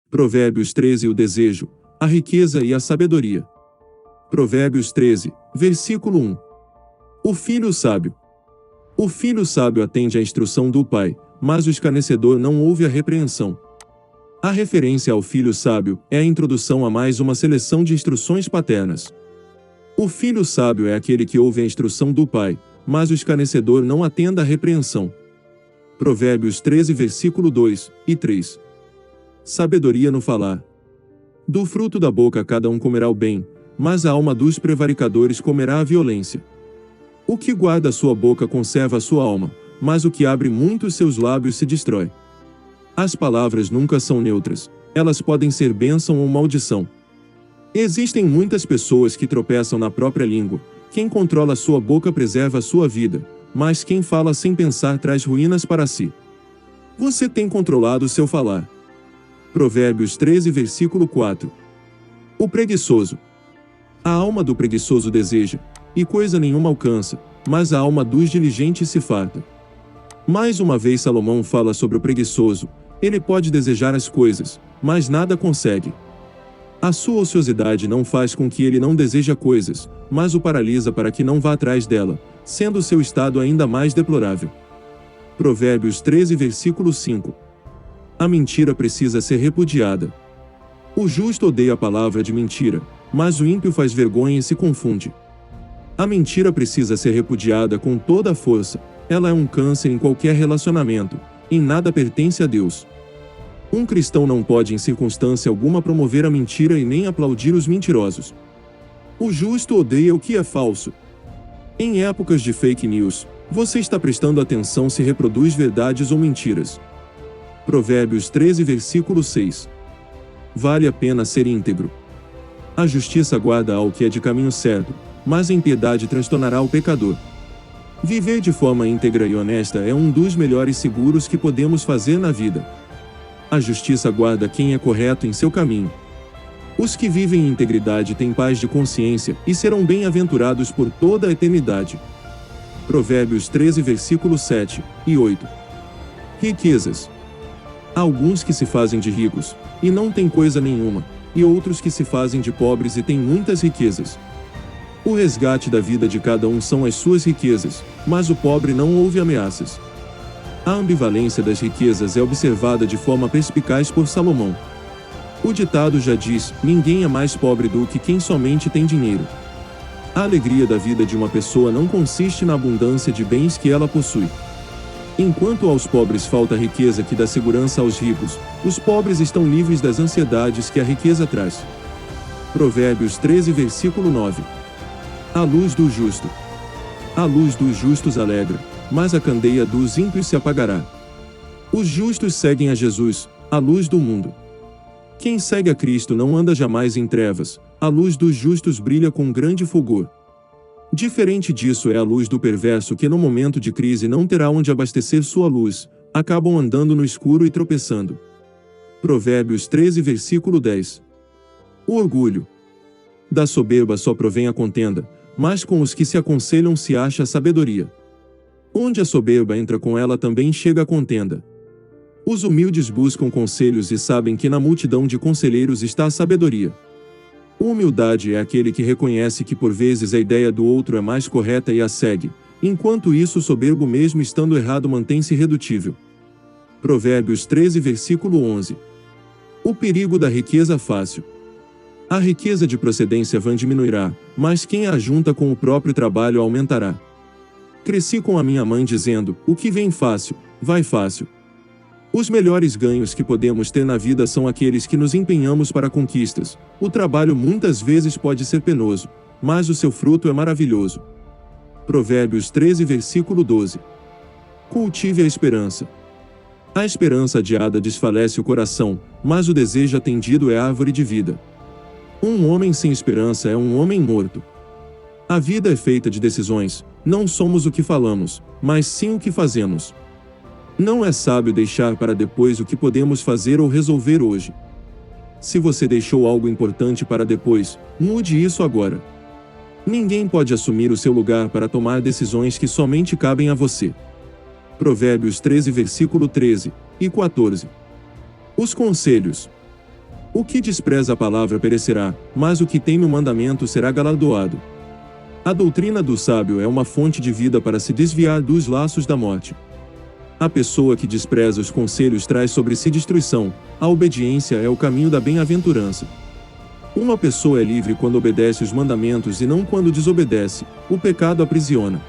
Provérbios 13. O desejo, a riqueza e a sabedoria. Provérbios 13, versículo 1. O filho sábio. O filho sábio atende à instrução do pai, mas o escarnecedor não ouve a repreensão. A referência ao filho sábio é a introdução a mais uma seleção de instruções paternas. O filho sábio é aquele que ouve a instrução do pai, mas o escarnecedor não atenda à repreensão. Provérbios 13, versículo 2 e 3. Sabedoria no falar. Do fruto da boca cada um comerá o bem, mas a alma dos prevaricadores comerá a violência. O que guarda a sua boca conserva a sua alma, mas o que abre muito os seus lábios se destrói. As palavras nunca são neutras, elas podem ser bênção ou maldição. Existem muitas pessoas que tropeçam na própria língua. Quem controla sua boca preserva a sua vida, mas quem fala sem pensar traz ruínas para si. Você tem controlado seu falar. Provérbios 13, versículo 4. O preguiçoso. A alma do preguiçoso deseja, e coisa nenhuma alcança, mas a alma dos diligentes se farta. Mais uma vez Salomão fala sobre o preguiçoso. Ele pode desejar as coisas, mas nada consegue. A sua ociosidade não faz com que ele não deseje coisas, mas o paralisa para que não vá atrás dela, sendo seu estado ainda mais deplorável. Provérbios 13, versículo 5. A mentira precisa ser repudiada. O justo odeia a palavra de mentira, mas o ímpio faz vergonha e se confunde. A mentira precisa ser repudiada com toda a força. Ela é um câncer em qualquer relacionamento. Em nada pertence a Deus. Um cristão não pode em circunstância alguma promover a mentira e nem aplaudir os mentirosos. O justo odeia o que é falso. Em épocas de fake news, você está prestando atenção se reproduz verdades ou mentiras. Provérbios 13, versículo 6. Vale a pena ser íntegro. A justiça guarda ao que é de caminho certo, mas a impiedade transtornará o pecador. Viver de forma íntegra e honesta é um dos melhores seguros que podemos fazer na vida. A justiça guarda quem é correto em seu caminho. Os que vivem em integridade têm paz de consciência e serão bem-aventurados por toda a eternidade. Provérbios 13, versículos 7 e 8. Riquezas. Há alguns que se fazem de ricos, e não têm coisa nenhuma, e outros que se fazem de pobres e têm muitas riquezas. O resgate da vida de cada um são as suas riquezas, mas o pobre não ouve ameaças. A ambivalência das riquezas é observada de forma perspicaz por Salomão. O ditado já diz: ninguém é mais pobre do que quem somente tem dinheiro. A alegria da vida de uma pessoa não consiste na abundância de bens que ela possui. Enquanto aos pobres falta a riqueza que dá segurança aos ricos, os pobres estão livres das ansiedades que a riqueza traz. Provérbios 13, versículo 9. A luz do justo. A luz dos justos alegra, mas a candeia dos ímpios se apagará. Os justos seguem a Jesus, a luz do mundo. Quem segue a Cristo não anda jamais em trevas, a luz dos justos brilha com grande fulgor. Diferente disso é a luz do perverso que no momento de crise não terá onde abastecer sua luz, acabam andando no escuro e tropeçando. Provérbios 13, versículo 10. O orgulho. Da soberba só provém a contenda, mas com os que se aconselham se acha a sabedoria. Onde a soberba entra com ela também chega a contenda. Os humildes buscam conselhos e sabem que na multidão de conselheiros está a sabedoria. Humildade é aquele que reconhece que por vezes a ideia do outro é mais correta e a segue, enquanto isso o soberbo mesmo estando errado mantém-se irredutível. Provérbios 13, versículo 11. O perigo da riqueza fácil. A riqueza de procedência vã diminuirá, mas quem a ajunta com o próprio trabalho aumentará. Cresci com a minha mãe dizendo: o que vem fácil, vai fácil. Os melhores ganhos que podemos ter na vida são aqueles que nos empenhamos para conquistas. O trabalho muitas vezes pode ser penoso, mas o seu fruto é maravilhoso. Provérbios 13, versículo 12. Cultive a esperança. A esperança adiada desfalece o coração, mas o desejo atendido é árvore de vida. Um homem sem esperança é um homem morto. A vida é feita de decisões, não somos o que falamos, mas sim o que fazemos. Não é sábio deixar para depois o que podemos fazer ou resolver hoje. Se você deixou algo importante para depois, mude isso agora. Ninguém pode assumir o seu lugar para tomar decisões que somente cabem a você. Provérbios 13, versículo 13 e 14. Os conselhos. O que despreza a palavra perecerá, mas o que teme o mandamento será galardoado. A doutrina do sábio é uma fonte de vida para se desviar dos laços da morte. A pessoa que despreza os conselhos traz sobre si destruição, a obediência é o caminho da bem-aventurança. Uma pessoa é livre quando obedece os mandamentos e não quando desobedece, o pecado aprisiona.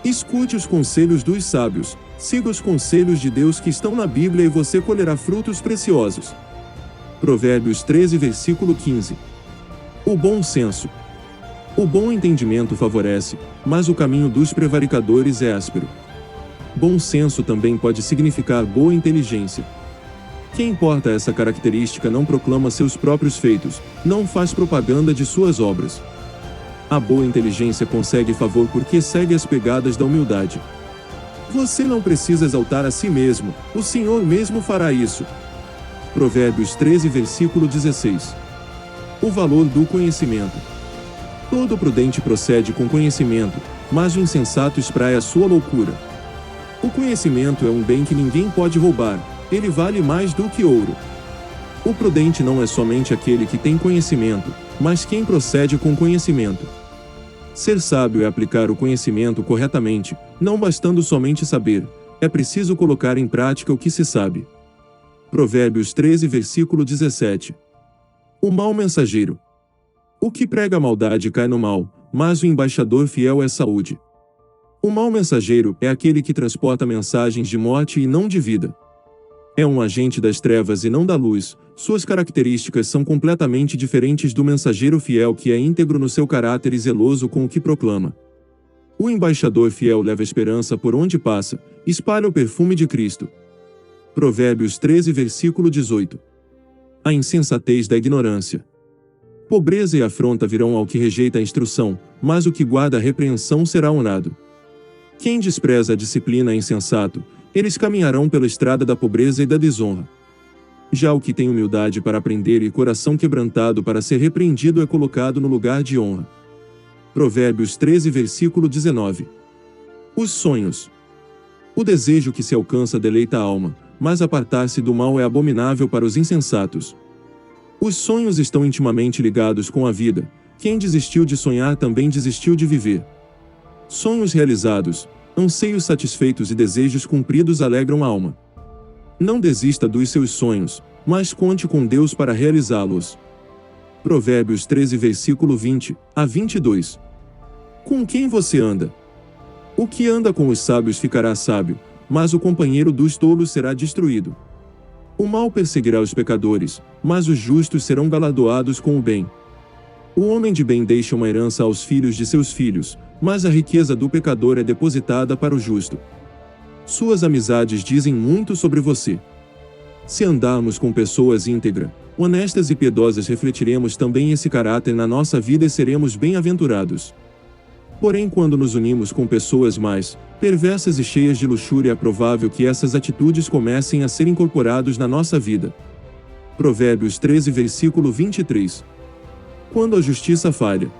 Escute os conselhos dos sábios, siga os conselhos de Deus que estão na Bíblia e você colherá frutos preciosos. Provérbios 13, versículo 15. O bom senso. O bom entendimento favorece, mas o caminho dos prevaricadores é áspero. Bom senso também pode significar boa inteligência. Quem porta essa característica não proclama seus próprios feitos, não faz propaganda de suas obras. A boa inteligência consegue favor porque segue as pegadas da humildade. Você não precisa exaltar a si mesmo, o Senhor mesmo fará isso. Provérbios 13, versículo 16. O valor do conhecimento. Todo prudente procede com conhecimento, mas o insensato espraia a sua loucura. O conhecimento é um bem que ninguém pode roubar, ele vale mais do que ouro. O prudente não é somente aquele que tem conhecimento, mas quem procede com conhecimento. Ser sábio é aplicar o conhecimento corretamente, não bastando somente saber, é preciso colocar em prática o que se sabe. Provérbios 13, versículo 17. O mau mensageiro. O que prega a maldade cai no mal, mas o embaixador fiel é saúde. O mau mensageiro é aquele que transporta mensagens de morte e não de vida. É um agente das trevas e não da luz, suas características são completamente diferentes do mensageiro fiel que é íntegro no seu caráter e zeloso com o que proclama. O embaixador fiel leva esperança por onde passa, espalha o perfume de Cristo. Provérbios 13, versículo 18. A insensatez da ignorância. Pobreza e afronta virão ao que rejeita a instrução, mas o que guarda a repreensão será honrado. Quem despreza a disciplina é insensato, eles caminharão pela estrada da pobreza e da desonra. Já o que tem humildade para aprender e coração quebrantado para ser repreendido é colocado no lugar de honra. Provérbios 13, versículo 19. Os sonhos. O desejo que se alcança deleita a alma, mas apartar-se do mal é abominável para os insensatos. Os sonhos estão intimamente ligados com a vida, quem desistiu de sonhar também desistiu de viver. Sonhos realizados, anseios satisfeitos e desejos cumpridos alegram a alma. Não desista dos seus sonhos, mas conte com Deus para realizá-los. Provérbios 13, versículo 20 a 22. Com quem você anda? O que anda com os sábios ficará sábio, mas o companheiro dos tolos será destruído. O mal perseguirá os pecadores, mas os justos serão galardoados com o bem. O homem de bem deixa uma herança aos filhos de seus filhos, mas a riqueza do pecador é depositada para o justo. Suas amizades dizem muito sobre você. Se andarmos com pessoas íntegras, honestas e piedosas, refletiremos também esse caráter na nossa vida e seremos bem-aventurados. Porém, quando nos unimos com pessoas mais perversas e cheias de luxúria, é provável que essas atitudes comecem a ser incorporadas na nossa vida. Provérbios 13, versículo 23. Quando a justiça falha.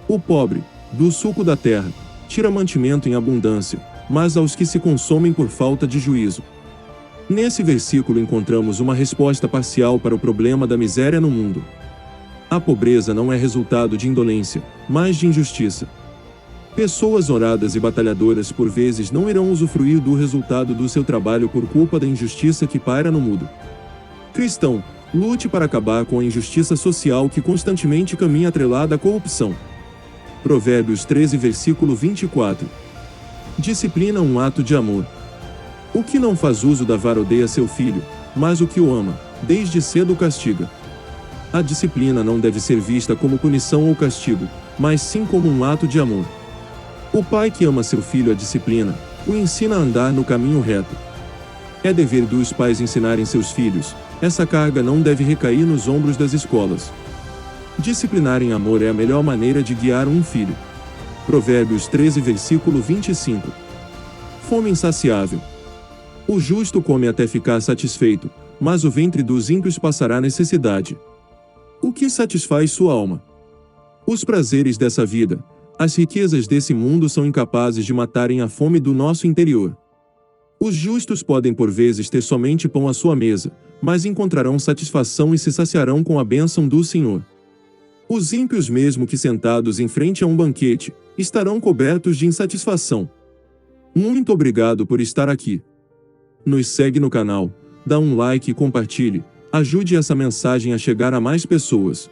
O pobre, do suco da terra, tira mantimento em abundância, mas aos que se consomem por falta de juízo. Nesse versículo encontramos uma resposta parcial para o problema da miséria no mundo. A pobreza não é resultado de indolência, mas de injustiça. Pessoas honradas e batalhadoras por vezes não irão usufruir do resultado do seu trabalho por culpa da injustiça que paira no mundo. Cristão, lute para acabar com a injustiça social que constantemente caminha atrelada à corrupção. Provérbios 13, versículo 24. Disciplina um ato de amor. O que não faz uso da vara odeia seu filho, mas o que o ama, desde cedo o castiga. A disciplina não deve ser vista como punição ou castigo, mas sim como um ato de amor. O pai que ama seu filho a disciplina, o ensina a andar no caminho reto. É dever dos pais ensinarem seus filhos, essa carga não deve recair nos ombros das escolas. Disciplinar em amor é a melhor maneira de guiar um filho. Provérbios 13, versículo 25. Fome insaciável. O justo come até ficar satisfeito, mas o ventre dos ímpios passará necessidade. O que satisfaz sua alma? Os prazeres dessa vida, as riquezas desse mundo são incapazes de matarem a fome do nosso interior. Os justos podem por vezes ter somente pão à sua mesa, mas encontrarão satisfação e se saciarão com a bênção do Senhor. Os ímpios, mesmo que sentados em frente a um banquete, estarão cobertos de insatisfação. Muito obrigado por estar aqui. Nos segue no canal, dá um like e compartilhe, ajude essa mensagem a chegar a mais pessoas.